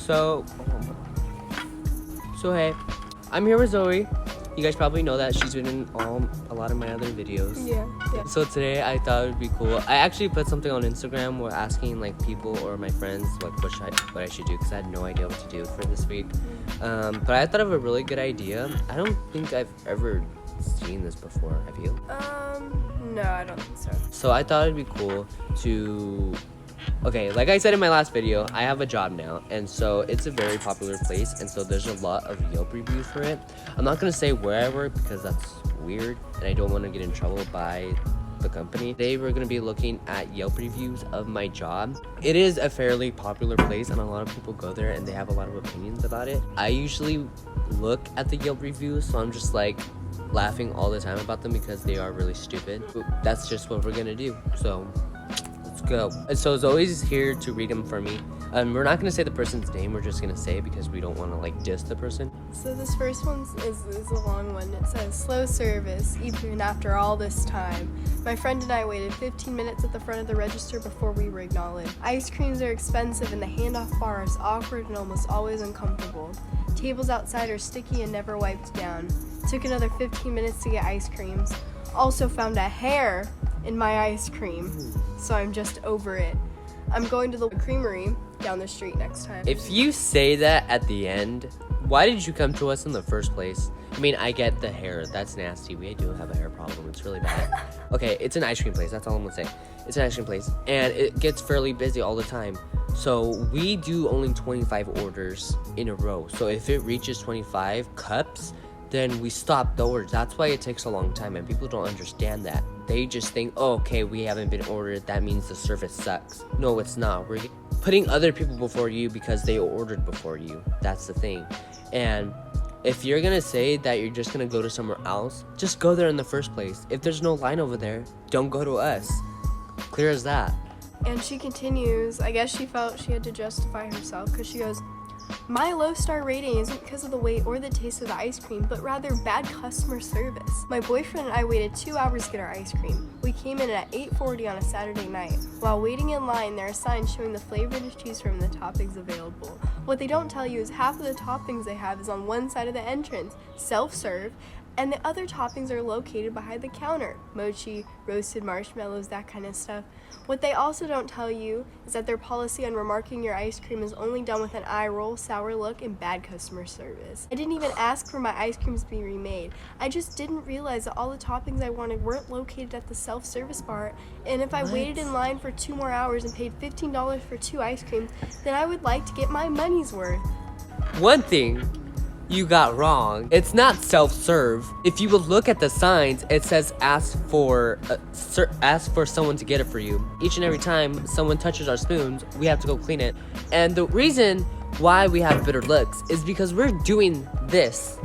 So hey, I'm here with Zoey. You guys probably know that she's been in a lot of my other videos. Yeah. So today I thought it would be cool. I actually put something on Instagram where asking like people or my friends like what I should do because I had no idea what to do for this week. But I thought of a really good idea. I don't think I've ever seen this before. Have you? No, I don't think so. So I thought it'd be cool to... Okay, like I said in my last video, I have a job now, and so it's a very popular place, and so there's a lot of Yelp reviews for it. I'm not gonna say where I work because that's weird, and I don't want to get in trouble by the company. Today we're gonna be looking at Yelp reviews of my job. It is a fairly popular place, and a lot of people go there, and they have a lot of opinions about it. I usually look at the Yelp reviews, so I'm just like laughing all the time about them because they are really stupid. But that's just what we're gonna do. So go. So Zoe's here to read them for me. We're not gonna say the person's name, we're just gonna say it because we don't want to like diss the person. So this first one is a long one. It says, slow service, even after all this time. My friend and I waited 15 minutes at the front of the register before we were acknowledged. Ice creams are expensive and the handoff bar is awkward and almost always uncomfortable. Tables outside are sticky and never wiped down. Took another 15 minutes to get ice creams. Also found a hair in my ice cream, so I'm just over it. I'm going to the creamery down the street next time. If you say that at the end, why did you come to us in the first place? I mean, I get the hair, that's nasty. We do have a hair problem, it's really bad. Okay, it's an ice cream place, that's all I'm gonna say. It's an ice cream place, and it gets fairly busy all the time. So we do only 25 orders in a row. So if it reaches 25 cups, then we stop the orders. That's why it takes a long time, and people don't understand that. They just think, oh, okay, we haven't been ordered, that means the service sucks. No, it's not. We're putting other people before you because they ordered before you. That's the thing. And if you're gonna say that you're just gonna go to somewhere else, just go there in the first place. If there's no line over there, don't go to us. Clear as that. And she continues, I guess she felt she had to justify herself because she goes, my low star rating isn't because of the weight or the taste of the ice cream, but rather bad customer service. My boyfriend and I waited 2 hours to get our ice cream. We came in at 8:40 on a Saturday night. While waiting in line, there are signs showing the flavor to choose from and the toppings available. What they don't tell you is half of the toppings they have is on one side of the entrance, self-serve, and the other toppings are located behind the counter. Mochi, roasted marshmallows, that kind of stuff. What they also don't tell you is that their policy on remarking your ice cream is only done with an eye roll, sour look, and bad customer service. I didn't even ask for my ice creams to be remade. I just didn't realize that all the toppings I wanted weren't located at the self-service bar, and if I waited in line for 2 more hours and paid $15 for 2 ice creams, then I would like to get my money's worth. One thing you got wrong. It's not self-serve. If you would look at the signs, it says ask for someone to get it for you. Each and every time someone touches our spoons, we have to go clean it. And the reason why we have bitter looks is because we're doing this,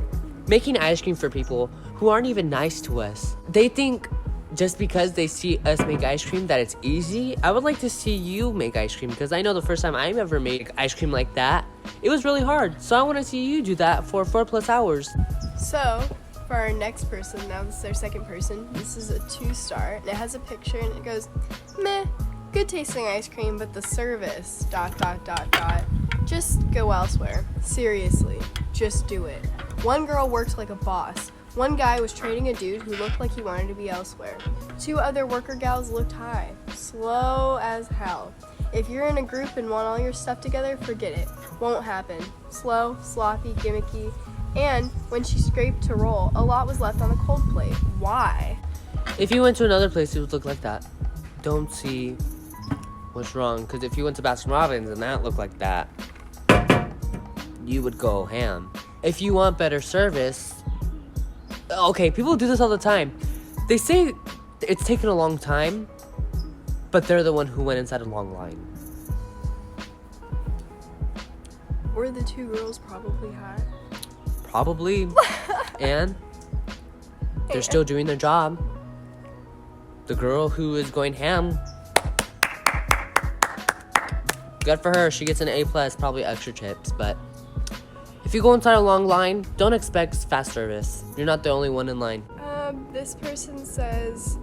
making ice cream for people who aren't even nice to us. They think just because they see us make ice cream that it's easy. I would like to see you make ice cream because I know the first time I ever made ice cream like that, it was really hard. So I want to see you do that for 4+ hours. So, for our next person, now this is their second person, this is a 2-star, and it has a picture, and it goes, meh, good tasting ice cream, but the service, ... Just go elsewhere. Seriously, just do it. One girl worked like a boss. One guy was trading a dude who looked like he wanted to be elsewhere. 2 other worker gals looked high. Slow as hell. If you're in a group and want all your stuff together, forget it. Won't happen. Slow, sloppy, gimmicky. And when she scraped to roll, a lot was left on the cold plate. Why? If you went to another place, it would look like that. Don't see what's wrong, because if you went to Baskin Robbins and that looked like that, you would go ham. If you want better service, okay, people do this all the time. They say it's taken a long time, but they're the one who went inside a long line. Were the 2 girls probably hot? Probably. And they're still doing their job. The girl who is going ham, good for her. She gets an A+, probably extra chips, but if you go inside a long line, don't expect fast service. You're not the only one in line. This person says,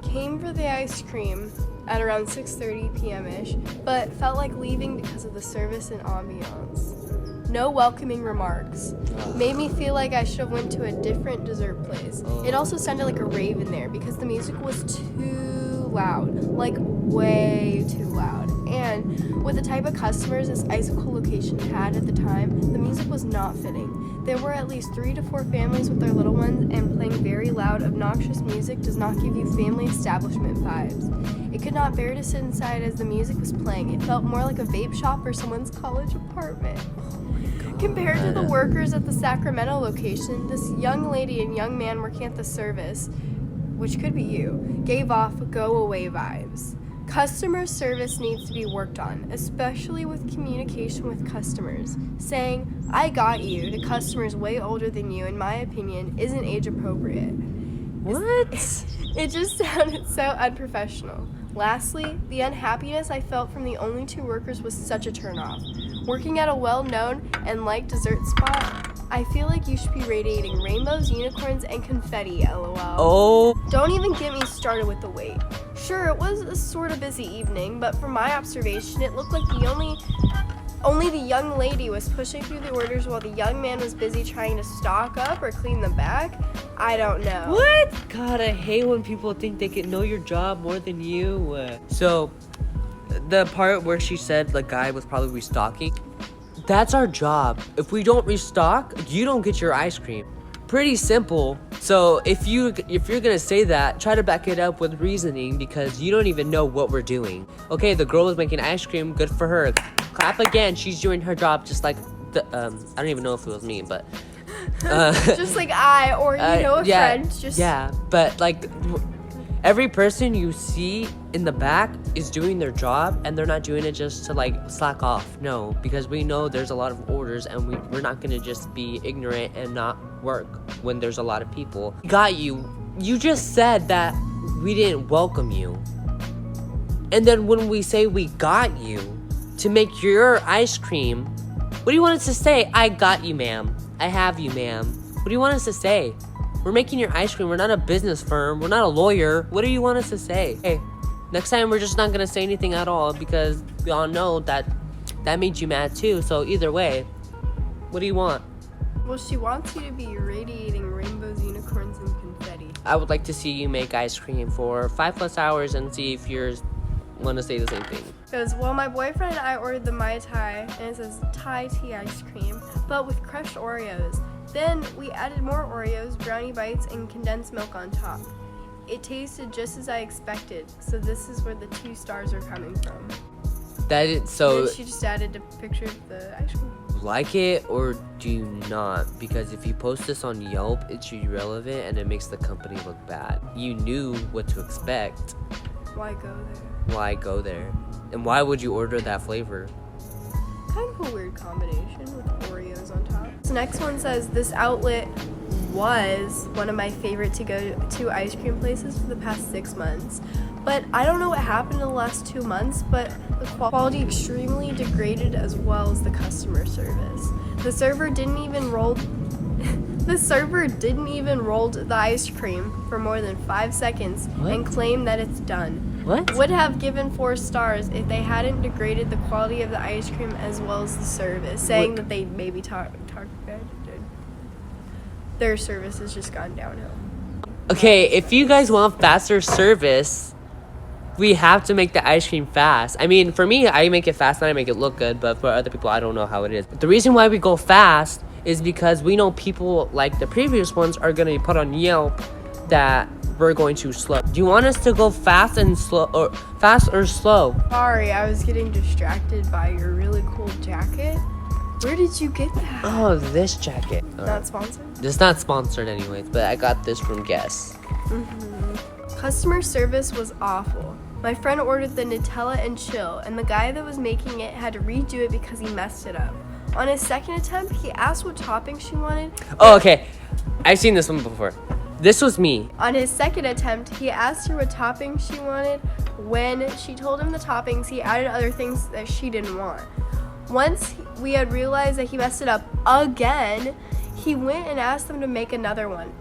came for the ice cream, at around 6:30 p.m.-ish, but felt like leaving because of the service and ambiance. No welcoming remarks. Made me feel like I should have went to a different dessert place. It also sounded like a rave in there because the music was too loud, like way too loud. And with the type of customers this icicle location had at the time, the music was not fitting. There were at least 3 to 4 families with their little ones, and playing very loud, obnoxious music does not give you family establishment vibes. It could not bear to sit inside as the music was playing. It felt more like a vape shop or someone's college apartment. Compared to the workers at the Sacramento location, this young lady and young man working at the service, which could be you, gave off go-away vibes. Customer service needs to be worked on, especially with communication with customers. Saying, "I got you," to customers way older than you, in my opinion, isn't age appropriate. What? It just sounded so unprofessional. Lastly, the unhappiness I felt from the only 2 workers was such a turnoff. Working at a well-known and liked dessert spot, I feel like you should be radiating rainbows, unicorns, and confetti, lol. Oh. Don't even get me started with the wait. Sure, it was a sort of busy evening, but from my observation, it looked like only the young lady was pushing through the orders while the young man was busy trying to stock up or clean the back. I don't know. What? God, I hate when people think they can know your job more than you. So, the part where she said the guy was probably restocking, that's our job. If we don't restock, you don't get your ice cream. Pretty simple. So if you're gonna say that, try to back it up with reasoning, because you don't even know what we're doing. Okay, the girl was making ice cream, good for her. Clap again, she's doing her job just like the I don't even know if it was me, but just like a friend. Just yeah, but like every person you see in the back is doing their job, and they're not doing it just to like slack off. No, because we know there's a lot of orders, and we're not gonna just be ignorant and not work when there's a lot of people. Got you. You just said that we didn't welcome you, and then when we say we got you to make your ice cream, what do you want us to say? I got you, ma'am. I have you, ma'am. What do you want us to say? We're making your ice cream. We're not a business firm. We're not a lawyer. What do you want us to say? Hey, next time we're just not gonna say anything at all, because we all know that made you mad too. So either way, what do you want? Well, she wants you to be radiating rainbows, unicorns, and confetti. I would like to see you make ice cream for 5+ hours and see if yours want to say the same thing. Because, well, my boyfriend and I ordered the Mai Tai, and it says Thai tea ice cream, but with crushed Oreos. Then we added more Oreos, brownie bites, and condensed milk on top. It tasted just as I expected, so this is where the 2 stars are coming from. That is so. And then she just added a picture of the ice cream. Like it or do you not? Because if you post this on Yelp, it's irrelevant and it makes the company look bad. You knew what to expect. Why go there? Why go there? And why would you order that flavor? Kind of a weird combination with Oreos on top. This next one says, this outlet was one of my favorite to go to ice cream places for the past 6 months. But I don't know what happened in the last 2 months, but the quality extremely degraded, as well as the customer service. The server didn't even roll the ice cream for more than 5 seconds and claimed that it's done. What? Would have given 4 stars if they hadn't degraded the quality of the ice cream as well as the service, saying that they maybe their service has just gone downhill. Okay, if you guys want faster service, we have to make the ice cream fast. I mean, for me, I make it fast and I make it look good, but for other people, I don't know how it is. The reason why we go fast is because we know people like the previous ones are going to be put on Yelp that we're going too slow. Do you want us to go fast and slow, or fast or slow? Sorry, I was getting distracted by your really cool jacket. Where did you get that? Oh, this jacket. Not sponsored? It's not sponsored anyways, but I got this from Guess. Customer service was awful. My friend ordered the Nutella and chill, and the guy that was making it had to redo it because he messed it up. On his second attempt, he asked what topping she wanted. Oh, okay. I've seen this one before. This was me. On his second attempt, he asked her what topping she wanted. When she told him the toppings, he added other things that she didn't want. Once we had realized that he messed it up again, he went and asked them to make another one.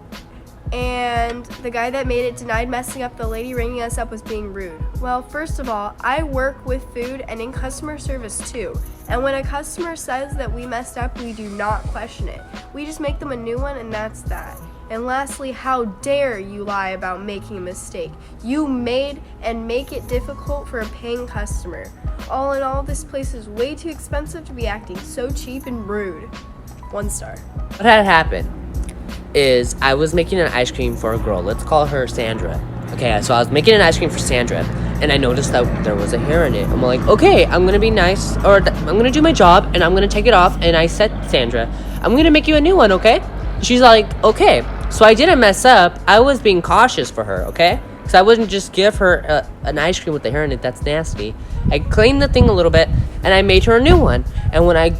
and the guy that made it denied messing up. The lady ringing us up was being rude. Well, first of all, I work with food and in customer service too. And when a customer says that we messed up, we do not question it. We just make them a new one, and that's that. And lastly, how dare you lie about making a mistake? You made and make it difficult for a paying customer. All in all, this place is way too expensive to be acting so cheap and rude. 1 star. What had happened is I was making an ice cream for a girl. Let's call her Sandra. Okay, so I was making an ice cream for Sandra, and I noticed that there was a hair in it. I'm like, okay, I'm gonna be nice, or I'm gonna do my job, and I'm gonna take it off. And I said, Sandra, I'm gonna make you a new one, okay? She's like, okay. So I didn't mess up. I was being cautious for her, okay? Because I wouldn't just give her an ice cream with the hair in it. That's nasty. I cleaned the thing a little bit, and I made her a new one. And when I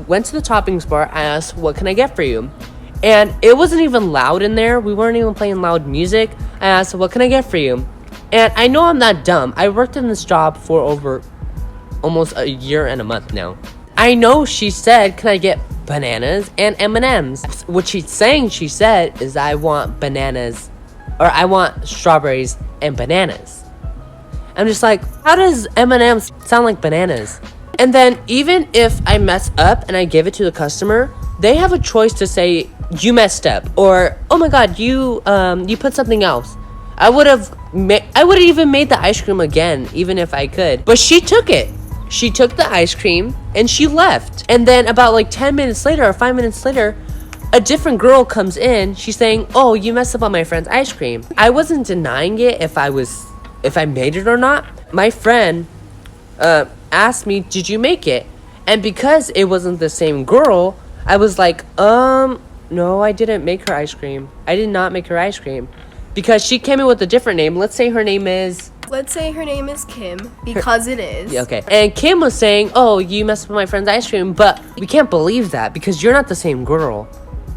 went to the toppings bar, I asked, what can I get for you? And it wasn't even loud in there. We weren't even playing loud music. I asked, what can I get for you? And I know I'm not dumb. I worked in this job for over almost a year and a month now. I know she said, can I get bananas and M&Ms? What she said is I want bananas, or I want strawberries and bananas. I'm just like, how does M&Ms sound like bananas? And then even if I mess up and I give it to the customer, they have a choice to say, you messed up, or oh my god, you put something else. I would have even made the ice cream again, even if I could. But she took it. She took the ice cream and she left. And then about like 10 minutes later or 5 minutes later, a different girl comes in. She's saying, oh, you messed up on my friend's ice cream. I wasn't denying it if I made it or not. My friend asked me, did you make it? And because it wasn't the same girl, I was like, no, I didn't make her ice cream. I did not make her ice cream. Because she came in with a different name. Let's say her name is Kim, because it is. Yeah, okay. And Kim was saying, oh, you messed up with my friend's ice cream, but we can't believe that because you're not the same girl.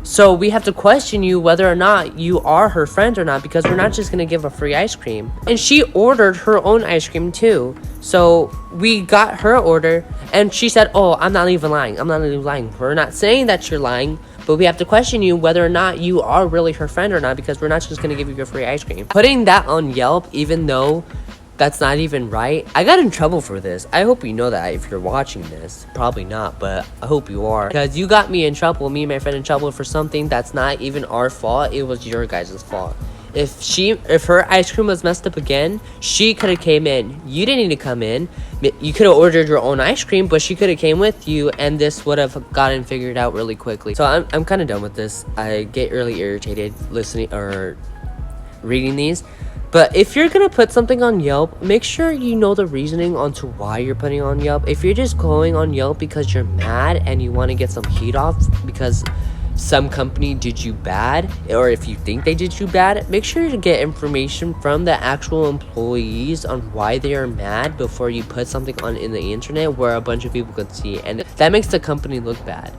So we have to question you whether or not you are her friend or not, because we're not just going to give a free ice cream. And she ordered her own ice cream too. So we got her order and she said, oh, I'm not even lying. I'm not even lying. We're not saying that you're lying, but we have to question you whether or not you are really her friend or not, because we're not just going to give you your free ice cream. Putting that on Yelp, even though that's not even right. I got in trouble for this. I hope you know that if you're watching this. Probably not, but I hope you are. Because you got me in trouble, me and my friend in trouble for something that's not even our fault. It was your guys' fault. If her ice cream was messed up again, she could have came in. You didn't need to come in. You could have ordered your own ice cream, but she could have came with you, and this would have gotten figured out really quickly. So I'm kind of done with this. I get really irritated listening or reading these. But if you're going to put something on Yelp, make sure you know the reasoning onto why you're putting on Yelp. If you're just going on Yelp because you're mad and you want to get some heat off because some company did you bad, or if you think they did you bad, make sure to get information from the actual employees on why they are mad before you put something on in the internet where a bunch of people could see, and that makes the company look bad.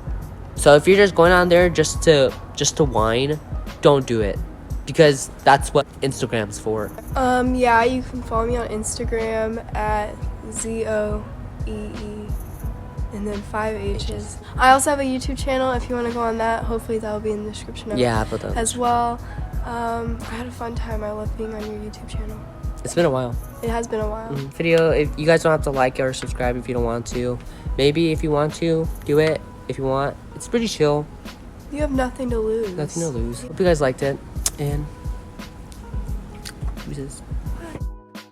So if you're just going on there just to whine, don't do it. Because that's what Instagram's for. Yeah, you can follow me on Instagram at Zoee and then 5 H's. I also have a YouTube channel if you want to go on that. Hopefully that will be in the description of it as well. I had a fun time. I love being on your YouTube channel. It's been a while. It has been a while. Video, if you guys don't have to like it or subscribe if you don't want to. Maybe if you want to, do it if you want. It's pretty chill. You have nothing to lose. Nothing to lose. Hope you guys liked it. And deuces.